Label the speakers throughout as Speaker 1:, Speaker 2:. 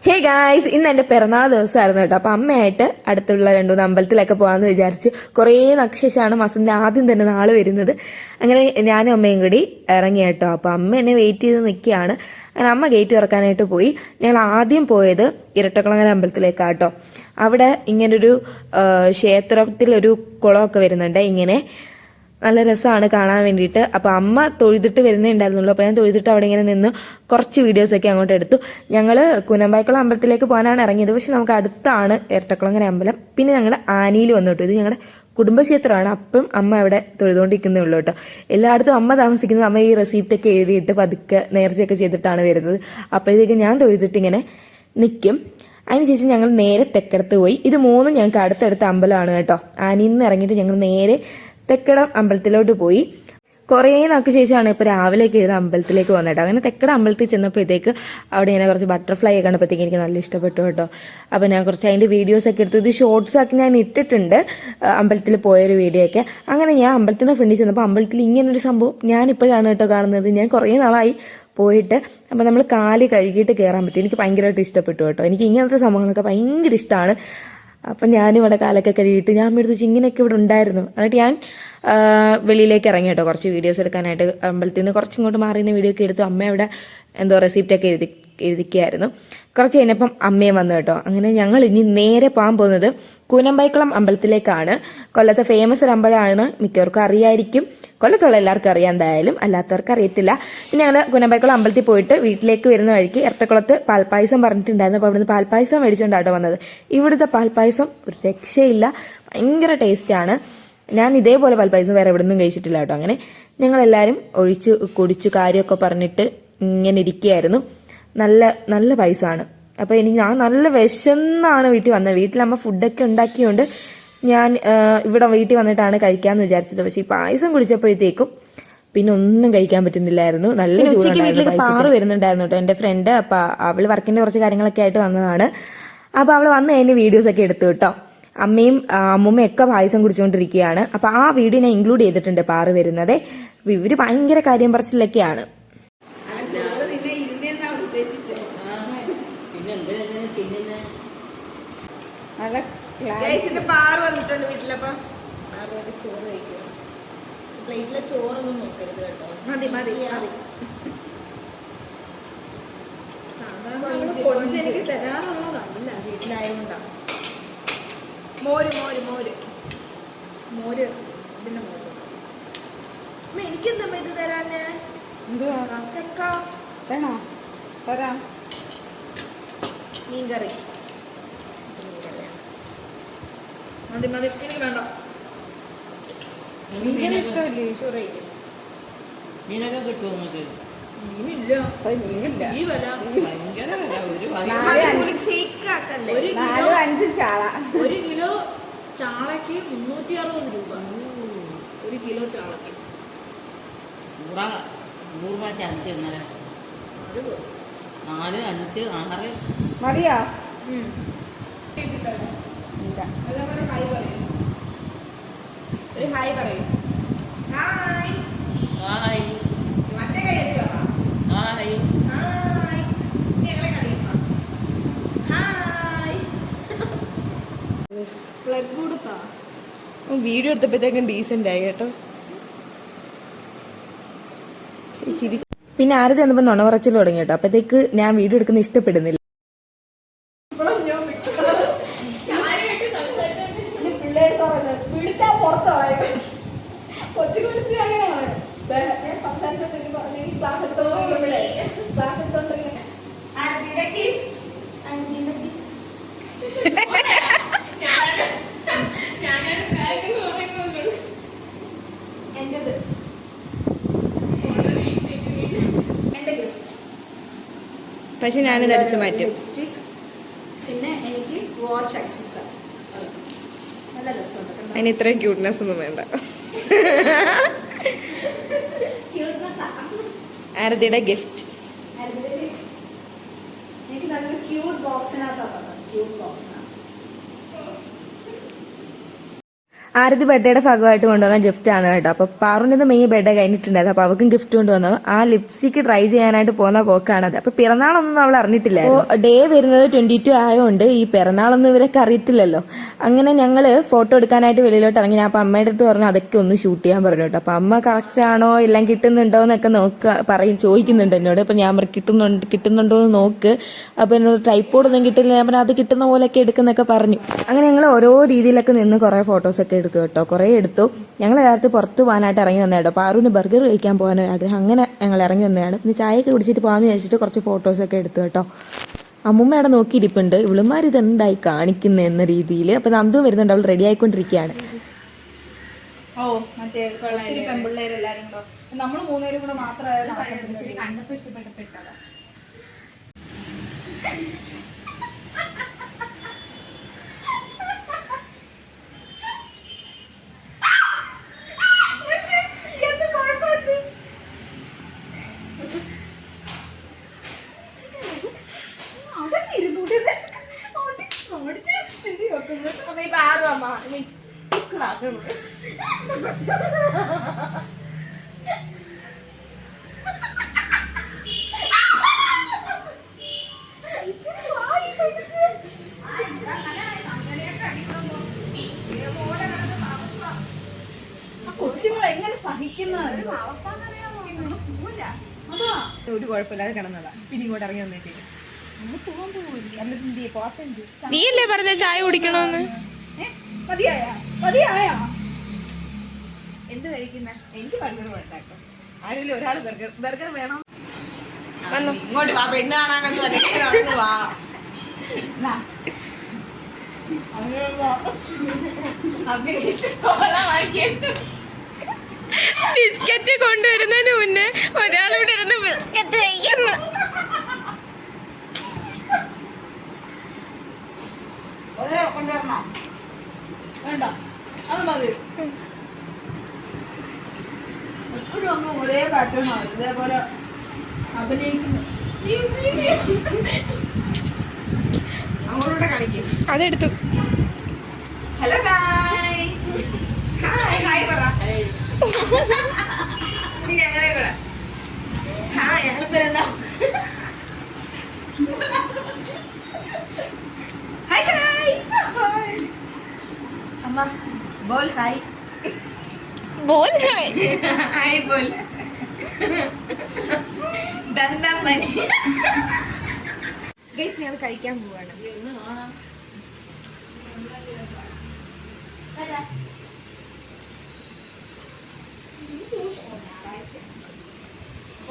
Speaker 1: Hey guys, ഇന്ന് എൻ്റെ പിറന്നാൾ ദിവസമായിരുന്നു കേട്ടോ. അപ്പം അമ്മയായിട്ട് അടുത്തുള്ള 2-3 അമ്പലത്തിലൊക്കെ പോകാമെന്ന് വിചാരിച്ച് കുറേ ശേഷമാണ് മാസത്തിൻ്റെ ആദ്യം തന്നെ നാളെ വരുന്നത്. അങ്ങനെ ഞാനും അമ്മയും കൂടി ഇറങ്ങി കേട്ടോ. അപ്പം അമ്മ എന്നെ വെയിറ്റ് ചെയ്ത് നിൽക്കുകയാണ്. അങ്ങനെ അമ്മ ഗേറ്റ് തുറക്കാനായിട്ട് പോയി. ഞങ്ങൾ ആദ്യം പോയത് ഇരട്ടക്കുളങ്ങര അമ്പലത്തിലേക്കാണ് കേട്ടോ. അവിടെ ഇങ്ങനൊരു ക്ഷേത്രത്തിലൊരു കുളമൊക്കെ വരുന്നുണ്ട്. ഇങ്ങനെ നല്ല രസമാണ് കാണാൻ വേണ്ടിയിട്ട്. അപ്പോൾ അമ്മ തൊഴുതിട്ട് വരുന്നേ ഉണ്ടായിരുന്നുള്ളൂ. അപ്പോൾ ഞാൻ തൊഴുതിട്ട് അവിടെ ഇങ്ങനെ നിന്ന് കുറച്ച് വീഡിയോസൊക്കെ അങ്ങോട്ട് എടുത്തു. ഞങ്ങൾ കുനമ്പായിക്കുളം അമ്പലത്തിലേക്ക് പോകാനാണ് ഇറങ്ങിയത്. പക്ഷെ നമുക്ക് അടുത്താണ് ഇരട്ടക്കുളങ്ങര അമ്പലം. പിന്നെ ഞങ്ങൾ ആനിയിൽ വന്നു കേട്ടോ. ഇത് ഞങ്ങളുടെ കുടുംബക്ഷേത്രമാണ്. അപ്പം അമ്മ അവിടെ തൊഴുതുകൊണ്ടിരിക്കുന്നേ ഉള്ളൂ കേട്ടോ. എല്ലായിടത്തും അമ്മ താമസിക്കുന്നത് അമ്മ ഈ റെസിപ്റ്റൊക്കെ എഴുതിയിട്ട് പതുക്കെ നേർച്ചയൊക്കെ ചെയ്തിട്ടാണ് വരുന്നത്. അപ്പോഴത്തേക്ക് ഞാൻ തൊഴുതിട്ട് ഇങ്ങനെ നിൽക്കും. അതിനുശേഷം ഞങ്ങൾ നേരെ തെക്കടത്ത് പോയി. ഇത് മൂന്നും ഞങ്ങൾക്ക് അടുത്തടുത്ത അമ്പലമാണ് കേട്ടോ. ആനിയിൽ നിന്ന് ഇറങ്ങിയിട്ട് ഞങ്ങൾ നേരെ തെക്കടം അമ്പലത്തിലോട്ട് പോയി. കുറേ നാൾക്ക് ശേഷമാണ് ഇപ്പോൾ രാവിലേക്ക് എഴുതാൻ അമ്പലത്തിലേക്ക് വന്നിട്ട്. അങ്ങനെ തെക്കടം അമ്പലത്തിൽ ചെന്നപ്പോഴത്തേക്ക് അവിടെ ഇങ്ങനെ കുറച്ച് ബട്ടർഫ്ലൈ ഒക്കെ കണ്ടപ്പോഴത്തേക്ക് എനിക്ക് നല്ല ഇഷ്ടപ്പെട്ടു കേട്ടോ. അപ്പോൾ ഞാൻ കുറച്ച് അതിൻ്റെ വീഡിയോസൊക്കെ എടുത്തു. ഇത് ഷോർട്സൊക്കെ ഞാൻ ഇട്ടിട്ടുണ്ട്, അമ്പലത്തിൽ പോയൊരു വീഡിയോ ഒക്കെ. അങ്ങനെ ഞാൻ അമ്പലത്തിൻ്റെ ഫ്രണ്ടിൽ ചെന്നപ്പോൾ അമ്പലത്തിൽ ഇങ്ങനൊരു സംഭവം ഞാനിപ്പോഴാണ് കേട്ടോ കാണുന്നത്. ഞാൻ കുറേ നാളായി പോയിട്ട്. അപ്പോൾ നമ്മൾ കാല് കഴുകിയിട്ട് കയറാൻ പറ്റും. എനിക്ക് ഭയങ്കരമായിട്ട് ഇഷ്ടപ്പെട്ടു കേട്ടോ. എനിക്ക് ഇങ്ങനത്തെ സംഭവങ്ങളൊക്കെ ഭയങ്കര ഇഷ്ടമാണ്. അപ്പം ഞാനിവിടെ കാലൊക്കെ കഴുകിയിട്ട് ഞാൻ എടുത്തു വെച്ച് ഇങ്ങനെയൊക്കെ ഇവിടെ ഉണ്ടായിരുന്നു. എന്നിട്ട് ഞാൻ വെളിയിലേക്ക് ഇറങ്ങി കേട്ടോ കുറച്ച് വീഡിയോസ് എടുക്കാനായിട്ട്. അമ്പലത്തിൽ നിന്ന് കുറച്ചിങ്ങോട്ട് മാറിയുന്ന വീഡിയോ ഒക്കെ എടുത്തു. അമ്മ അവിടെ എന്തോ റെസിപ്റ്റൊക്കെ എഴുതിക്കായിരുന്നു. കുറച്ച് കഴിഞ്ഞപ്പം അമ്മയും വന്നു കേട്ടോ. അങ്ങനെ ഞങ്ങൾ ഇനി നേരെ പോകാൻ പോകുന്നത് കുനമ്പായിക്കുളം അമ്പലത്തിലേക്കാണ്. കൊല്ലത്തെ ഫേമസ് ഒരു അമ്പലമാണ്, മിക്കവർക്കും അറിയായിരിക്കും. കൊല്ലത്തുള്ള എല്ലാവർക്കും അറിയാം, എന്തായാലും അല്ലാത്തവർക്ക് അറിയത്തില്ല. പിന്നെ ഞങ്ങൾ കുനമ്പായിക്കുളം അമ്പലത്തിൽ പോയിട്ട് വീട്ടിലേക്ക് വരുന്ന വഴിക്ക് ഇരട്ടക്കുളത്ത് പാൽപ്പായസം പറഞ്ഞിട്ടുണ്ടായിരുന്നു. അപ്പോൾ അവിടുന്ന് പാൽപ്പായസം മേടിച്ചുകൊണ്ടാട്ടോ വന്നത്. ഇവിടുത്തെ പാൽപ്പായസം ഒരു രക്ഷയില്ല, ഭയങ്കര ടേസ്റ്റാണ്. ഞാൻ ഇതേപോലെ പാൽപ്പായസം വേറെ എവിടെ നിന്നും കഴിച്ചിട്ടില്ല കേട്ടോ. അങ്ങനെ ഞങ്ങളെല്ലാവരും ഒഴിച്ച് കുടിച്ചു കാര്യമൊക്കെ പറഞ്ഞിട്ട് ഇങ്ങനെ ഇരിക്കുകയായിരുന്നു. നല്ല നല്ല പായസമാണ്. അപ്പോൾ ഞാൻ നല്ല വിശന്നാണ് വീട്ടിൽ വന്നത്. വീട്ടിലമ്മ ഫുഡൊക്കെ ഉണ്ടാക്കിയോണ്ട് ഞാൻ ഇവിടെ വീട്ടിൽ വന്നിട്ടാണ് കഴിക്കാമെന്ന് വിചാരിച്ചത്. പക്ഷേ ഈ പായസം കുടിച്ചപ്പോഴത്തേക്കും പിന്നെ ഒന്നും കഴിക്കാൻ പറ്റുന്നില്ലായിരുന്നു. നല്ല ഉച്ചയ്ക്ക് വീട്ടിലേക്ക് പാറു വരുന്നുണ്ടായിരുന്നു കേട്ടോ, എൻ്റെ ഫ്രണ്ട്. അപ്പോൾ അവൾ വർക്കിൻ്റെ കുറച്ച് കാര്യങ്ങളൊക്കെ ആയിട്ട് വന്നതാണ്. അപ്പോൾ അവൾ വന്ന് അതിൻ്റെ വീഡിയോസൊക്കെ എടുത്തു കേട്ടോ. അമ്മയും അമ്മൂമ്മയൊക്കെ പായസം കുടിച്ചുകൊണ്ടിരിക്കുകയാണ്. അപ്പോൾ ആ വീഡിയോ ഞാൻ ഇൻക്ലൂഡ് ചെയ്തിട്ടുണ്ട്, പാറു വരുന്നത്. ഇവർ ഭയങ്കര കാര്യം പറച്ചിലൊക്കെയാണ്. പാറു വന്നിട്ടുണ്ട് വീട്ടിലപ്പോ ചോറ് കഴിക്കുക. പ്ലേറ്റിലെ ചോറൊന്നും നോക്കരുത് കേട്ടോ. മതി മതി മതി. സാധാരണ എനിക്ക് തരാറുള്ളതല്ല, വീട്ടിലായതുകൊണ്ടാണ്. മോര് മോര് മോര് മോര് ഇതിന്റെ മോര്. എനിക്കെന്താ ഇത് തരാന്? എന്തുവാ? ചക്ക വേണോ? തരാം. മീൻകറി മതി മതി. എനിക്ക് വേണ്ട. മീൻ ഇഷ്ടമല്ലേ? ചോറ് കഴിക്കും. മീനൊക്കെ കിട്ടുമോ നമുക്ക്? മീനില്ല, മീനില്ല. ഈ വില ഭയങ്കര വില. ഒരു കിലോ ചാളക്ക് 360 രൂപ. ഒരു കിലോ ചാളക്ക് 100 രൂപ. 4, 5, 6 മതിയോ? ഒരു ഹായ് പറയും. Hi hi. മറ്റേ കൈ ഹായ് ഹായ്. ഞങ്ങളെ കളിയുമ്പോ ഹായ്. പ്ലഗ് കൊടുത്താ വീഡിയോ എടുത്തപ്പോഴത്തേക്കും ഡീസൻ്റ് ആയി കേട്ടോ. ചിരി. പിന്നെ ആരതി വന്നപ്പോൾ നുണ പറച്ചിൽ തുടങ്ങി കേട്ടോ. അപ്പോഴത്തേക്ക് ഞാൻ വീഡിയോ എടുക്കുന്നത് ഇഷ്ടപ്പെടുന്നില്ല. പക്ഷെ ഞാനിത് അടിച്ചു മാറ്റും. ലിപ്സ്റ്റിക്, പിന്നെ എനിക്ക് വാച്ച് ആക്സസറി. നല്ല രസമുണ്ട്. അതിന് ഇത്രയും ക്യൂട്ട്നെസ് ഒന്നും വേണ്ട. ആരതിയുടെ ഗിഫ്റ്റ്. എനിക്ക് നല്ലൊരു ക്യൂട്ട് ബോക്സിനകത്താണ്. ക്യൂട്ട് ബോക്സിനകത്ത് ആരതി ബർത്ത്ഡേയുടെ ഭാഗമായിട്ട് കൊണ്ടുവന്ന ഗിഫ്റ്റാണ് കേട്ടോ. അപ്പോൾ പാറുവിൻ്റെ മെയ് ബർത്ത്ഡേ കഴിഞ്ഞിട്ടുണ്ടായിരുന്നു. അപ്പോൾ അവൾക്കും ഗിഫ്റ്റ് കൊണ്ടുവന്നു. ആ ലിപ്സ്റ്റിക്ക് ട്രൈ ചെയ്യാനായിട്ട് പോകുന്ന പോക്കാണത്. അപ്പോൾ പിറന്നാളൊന്നും അവൾ അറിഞ്ഞിട്ടില്ല. അപ്പോൾ ഡേ വരുന്നത് 22 ആയതുകൊണ്ട് ഈ പിറന്നാളൊന്നും ഇവരൊക്കെ അറിയത്തില്ലല്ലോ. അങ്ങനെ ഞങ്ങൾ ഫോട്ടോ എടുക്കാനായിട്ട് വെളിയിലോട്ട് ഇറങ്ങി. ഞാൻ അപ്പോൾ അമ്മയുടെ അടുത്ത് പറഞ്ഞു അതൊക്കെ ഒന്ന് ഷൂട്ട് ചെയ്യാൻ പറഞ്ഞു കേട്ടോ. അപ്പോൾ അമ്മ കറക്റ്റ് ആണോ എല്ലാം കിട്ടുന്നുണ്ടോ എന്നൊക്കെ ചോദിക്കുന്നുണ്ട് എന്നോട്. അപ്പോൾ ഞാൻ കിട്ടുന്നുണ്ടോ എന്ന് നോക്ക്. അപ്പോൾ എന്നോട് ട്രൈപ്പോഡൊന്നും കിട്ടില്ല. ഞാൻ പറഞ്ഞു അത് കിട്ടുന്ന പോലെയൊക്കെ എടുക്കുന്നൊക്കെ പറഞ്ഞു. അങ്ങനെ ഞങ്ങൾ ഓരോ രീതിയിലൊക്കെ നിന്ന് കുറേ ഫോട്ടോസൊക്കെ എടുത്തു കേട്ടോ. കുറേ എടുത്തു. ഞങ്ങൾ യഥാർത്ഥത്തിൽ പുറത്ത് പോകാനായിട്ട് ഇറങ്ങി വന്നത് കേട്ടോ. പാറുവിന് ബർഗർ കഴിക്കാൻ പോകാനൊരു ആഗ്രഹം. അങ്ങനെ ഞങ്ങൾ ഇറങ്ങി വന്നതാണ്. പിന്നെ ചായയൊക്കെ കുടിച്ചിട്ട് പോകാമെന്ന് വിചാരിച്ചിട്ട് കുറച്ച് ഫോട്ടോസൊക്കെ എടുത്തു കേട്ടോ. അമ്മൂമ്മ അവിടെ നോക്കിയിരിപ്പുണ്ട്. ഇവളുമാർ ഇതെന്തായി കാണിക്കുന്നത് എന്ന രീതിയിൽ. അപ്പം നന്ദുവും വരുന്നുണ്ട്. അവൾ റെഡി ആയിക്കൊണ്ടിരിക്കുകയാണ്.
Speaker 2: പെൺപിള്ളേരെല്ലാരും കൂടെ നമ്മൾ 3 പേരും കൂടെ മാത്രമായാലും കണ്ടപ്പോൾ ഇഷ്ടപ്പെട്ടതാ. കൊച്ചുങ്ങൾ എങ്ങനെ സഹിക്കുന്നത് ഒരു കുഴപ്പമില്ലാതെ കിടന്നതാ. പിന്നെ ഇങ്ങോട്ട് ഇറങ്ങി വന്നേക്ക് പോകാൻ പോകില്ല. അല്ലെന്ത് പോത്തെന്ത്
Speaker 3: നീയല്ലേ പറഞ്ഞ ചായ കുടിക്കണോന്ന്?
Speaker 2: മതിയായാ എന്ത് കഴിക്കുന്ന? എനിക്ക് ബർഗർ വേണ്ട കേട്ടോ. ആരെങ്കിലും ഒരാൾ ബർഗർ വേണം. ഇങ്ങോട്ട് വാ, പെണ്ണ് കാണാനൊന്നും തന്നെ വാ.
Speaker 3: ബിസ്ക്കറ്റ് കൊണ്ടുവരുന്നതിന് മുന്നേ ഒരാളിവിടെ ഇരുന്ന് ബിസ്ക്കറ്റ് കഴിക്കുന്നു.
Speaker 2: വേണ്ട, അത് മതി. എപ്പോഴും അങ്ങ് ഒരേ പാറ്റേൺ ആണ് ഇതേപോലെ അഭിനയിക്കുന്നു. അങ്ങോട്ടൂടെ കളിക്കും.
Speaker 3: അതെടുത്തു.
Speaker 2: ഹലോ ഗായ്സ്, ഹായ് പറ. നീ ഞങ്ങളെ കൂടെ ഹായ്. ഞങ്ങൾ പേരെന്താ? Hi guys. അമ്മ ബോൾ ഹായ്.
Speaker 3: ബോൾ
Speaker 2: ഹായ് ബോൾ. ദന്തപ്പനി. ഗൈസ് ഞങ്ങൾ കഴിക്കാൻ പോവാണ്.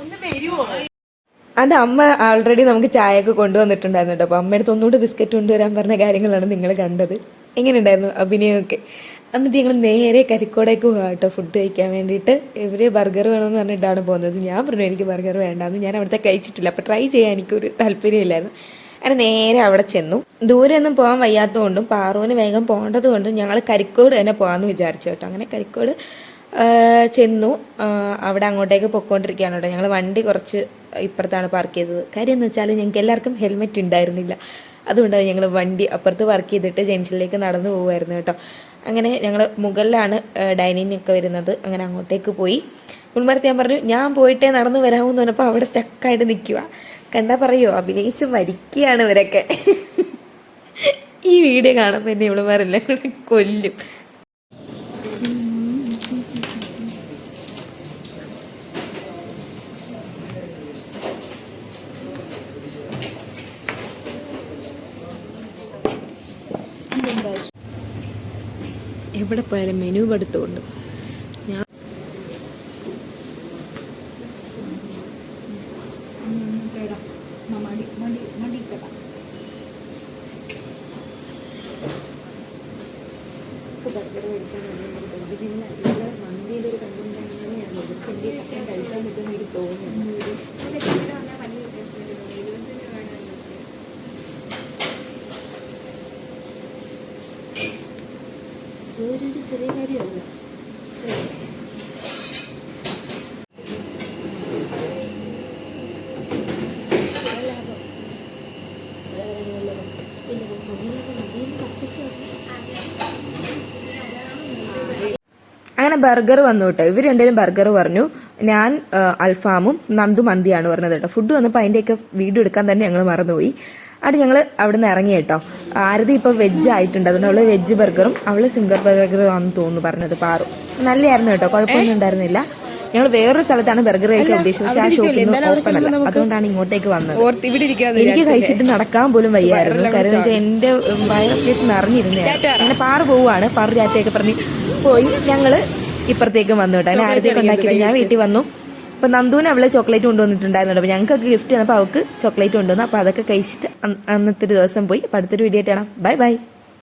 Speaker 2: ഒന്ന് വരുവോ?
Speaker 1: അത് അമ്മ ആൾറെഡി നമുക്ക് ചായയൊക്കെ കൊണ്ടുവന്നിട്ടുണ്ടായിരുന്നു കേട്ടോ. അപ്പോൾ അമ്മയടുത്ത് ഒന്നുകൂടെ ബിസ്ക്കറ്റ് കൊണ്ടുവരാൻ പറഞ്ഞ കാര്യങ്ങളാണ് നിങ്ങൾ കണ്ടത്. എങ്ങനെയുണ്ടായിരുന്നു അഭിനയമൊക്കെ? എന്നിട്ട് ഞങ്ങൾ നേരെ കരിക്കോടേക്ക് പോകാം കേട്ടോ ഫുഡ് കഴിക്കാൻ വേണ്ടിയിട്ട്. ഇവർ ബർഗർ വേണമെന്ന് പറഞ്ഞിട്ടാണ് പോകുന്നത്. ഞാൻ പറഞ്ഞു എനിക്ക് ബർഗർ വേണ്ടാന്ന്. ഞാൻ അവിടുത്തെ കഴിച്ചിട്ടില്ല. അപ്പോൾ ട്രൈ ചെയ്യാൻ എനിക്കൊരു താല്പര്യമില്ലായിരുന്നു. അങ്ങനെ നേരെ അവിടെ ചെന്നു. ദൂരെ ഒന്നും പോകാൻ വയ്യാത്തതുകൊണ്ടും പാറുവിന് വേഗം പോകേണ്ടത് കൊണ്ടും ഞങ്ങൾ കരിക്കോട് തന്നെ പോകാമെന്ന് വിചാരിച്ചു കേട്ടോ. അങ്ങനെ കരിക്കോട് ചെന്നു. അവിടെ അങ്ങോട്ടേക്ക് പൊയ്ക്കൊണ്ടിരിക്കുകയാണ് കേട്ടോ. ഞങ്ങൾ വണ്ടി കുറച്ച് ഇപ്പുറത്താണ് പാർക്ക് ചെയ്തത്. കാര്യം എന്ന് വെച്ചാൽ ഞങ്ങൾക്ക് എല്ലാവർക്കും ഹെൽമെറ്റ് ഉണ്ടായിരുന്നില്ല. അതുകൊണ്ടാണ് ഞങ്ങൾ വണ്ടി അപ്പുറത്ത് പാർക്ക് ചെയ്തിട്ട് ജംഗ്ഷനിലേക്ക് നടന്നു പോകുമായിരുന്നു കേട്ടോ. അങ്ങനെ ഞങ്ങൾ മുകളിലാണ് ഡൈനിങ് ഒക്കെ വരുന്നത്. അങ്ങനെ അങ്ങോട്ടേക്ക് പോയി. ഉൾമരത്ത് ഞാൻ പറഞ്ഞു ഞാൻ പോയിട്ടേ നടന്നു വരാമെന്ന് പറഞ്ഞപ്പോൾ അവിടെ സ്റ്റക്കായിട്ട് നിൽക്കുക. കണ്ടാൽ പറയുമോ അഭിനയിച്ച് മരിക്കുകയാണ് ഇവരൊക്കെ. ഈ വീഡിയോ കാണുമ്പോൾ എന്നെ ഇവളുമാരെല്ലാം കൂടെ കൊല്ലും. എവിടെ പോയാലും മെനു എടുത്തുകൊണ്ട് ഞാൻ ബർഗർ മേടിച്ചാൽ മന്തിയിലൊരു കണ്ടുണ്ടായിരുന്നാലും ഞാൻ പക്ഷെ എനിക്ക് കഴിക്കാൻ പറ്റുമെന്ന് എനിക്ക് തോന്നുന്നു. വേറൊരു ചെറിയ കാര്യമല്ല. പിന്നെ അങ്ങനെ ബർഗർ വന്നു കേട്ടോ. ഇവർ രണ്ടുപേരും ബർഗർ പറഞ്ഞു, ഞാൻ അൽഫാമും നന്ദു മന്തിയാണ് പറഞ്ഞത് കേട്ടോ. ഫുഡ് വന്നപ്പോൾ അതിൻ്റെയൊക്കെ വീഡിയോ എടുക്കാൻ തന്നെ ഞങ്ങൾ മറന്നുപോയി. അവിടെ ഞങ്ങൾ അവിടെ നിന്ന് ഇറങ്ങി കേട്ടോ. ആരതി ഇപ്പോൾ വെജ് ആയിട്ടുണ്ട്, അതുകൊണ്ട് അവള് വെജ് ബർഗറും അവള് സിംഗർ ബർഗറും ആണെന്ന് തോന്നുന്നു പറഞ്ഞത്. പാറു നല്ലതായിരുന്നു കേട്ടോ, കുഴപ്പമൊന്നും ഉണ്ടായിരുന്നില്ല. ഞങ്ങൾ വേറൊരു സ്ഥലത്താണ് ബർഗർ കഴിക്കാൻ ഉദ്ദേശിച്ചത്, പക്ഷേ ആ ഷോപ്പിൽ ഓപ്പൺ അല്ല, അതുകൊണ്ടാണ് ഇങ്ങോട്ടേക്ക് വന്നത്. എനിക്ക് കഴിച്ചിട്ട് നടക്കാൻ പോലും വയ്യായിരുന്നു. കാര്യം വെച്ചാൽ എൻ്റെ വയർ അത്യാവശ്യം നിറഞ്ഞിരുന്നേ. അങ്ങനെ പാറു പോവുകയാണ്. പാറു ചാറ്റയൊക്കെ പറഞ്ഞ് പോയി. ഞങ്ങൾ ഇപ്പുറത്തേക്ക് വന്നു കേട്ടോ. അങ്ങനെ ആദ്യമൊക്കെ ഉണ്ടാക്കിയിട്ട് ഞാൻ വീട്ടിൽ വന്നു. അപ്പം നന്ദുവിന് അവള് ചോക്ലേറ്റ് കൊണ്ടുവന്നിട്ടുണ്ടായിരുന്നു. അപ്പോൾ ഞങ്ങൾക്കൊക്കെ ഗിഫ്റ്റ് തന്നപ്പോൾ അവൾക്ക് ചോക്ലേറ്റ് കൊണ്ടുവന്നു. അപ്പോൾ അതൊക്കെ കഴിച്ചിട്ട് അന്നത്തെ ഒരു ദിവസം പോയി. അപ്പോൾ അടുത്തൊരു വീഡിയോ ആയിട്ട് കാണാം. Bye bye.